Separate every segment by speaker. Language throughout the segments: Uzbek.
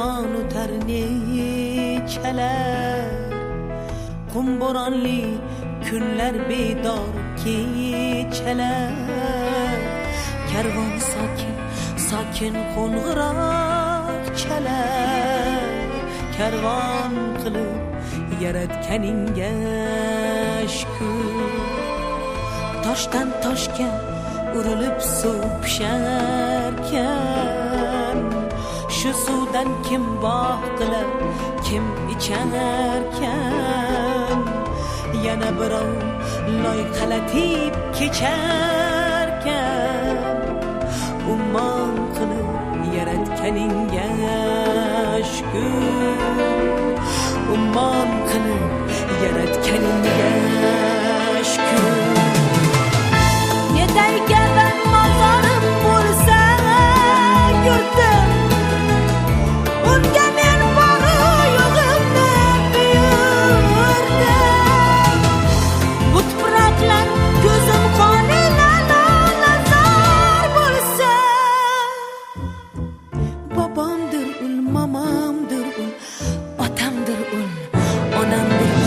Speaker 1: zaman o'tar nechalar, qumboronli kunlar bedor kechalar, karvon sokin sokin qo'ng'iroq chalar, karvon qilib yaratganingga shukr. Toshdan toshga urilib suv pisharkan, shu suvdan kim bog' qilar, kim icharkan, yana birov loyqalatib kecharkan, ummon qilib yaratganingga shukr, ummon qilib yaratganingga shukr. Nedaygadan mozorim bo'lsa yurtim, unga men boru yo'g'imni buyurdim. Bu tuproqlar ko'zim qoni nazar bo'lsa, bobomdir ul, momomdir ul, otamdir ul, onamdir ul.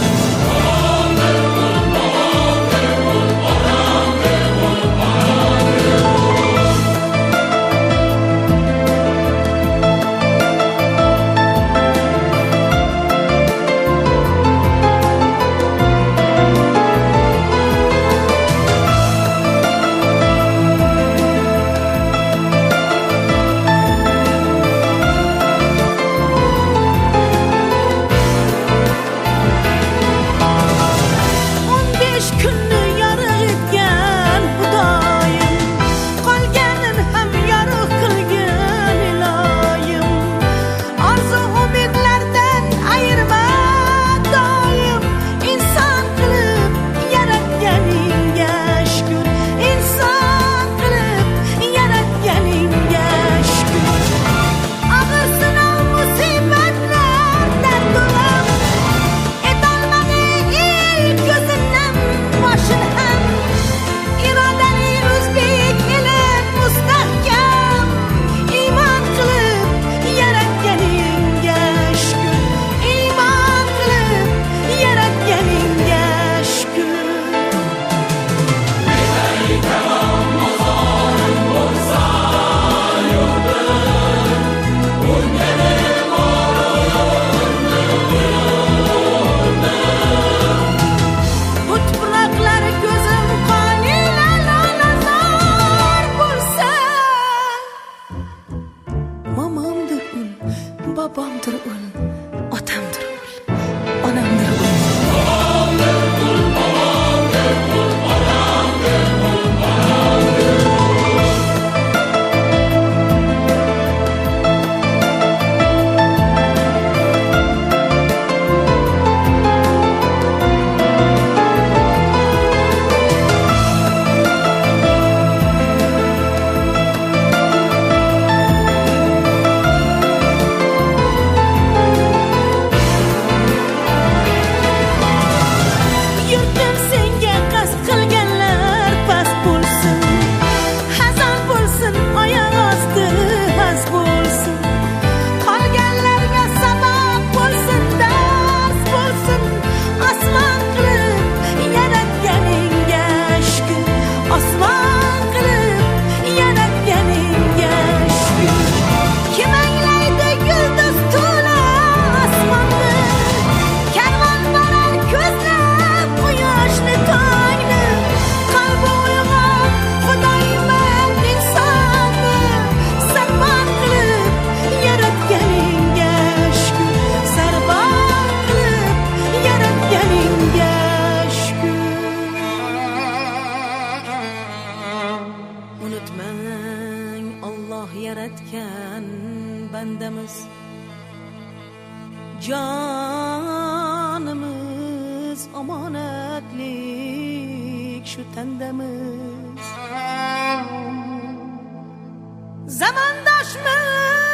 Speaker 1: Babamdır ul, otamdır ul, onamdır ul. Yaratgan bandamiz, jonimiz omonatlik shu tandamiz. Zamondoshmiz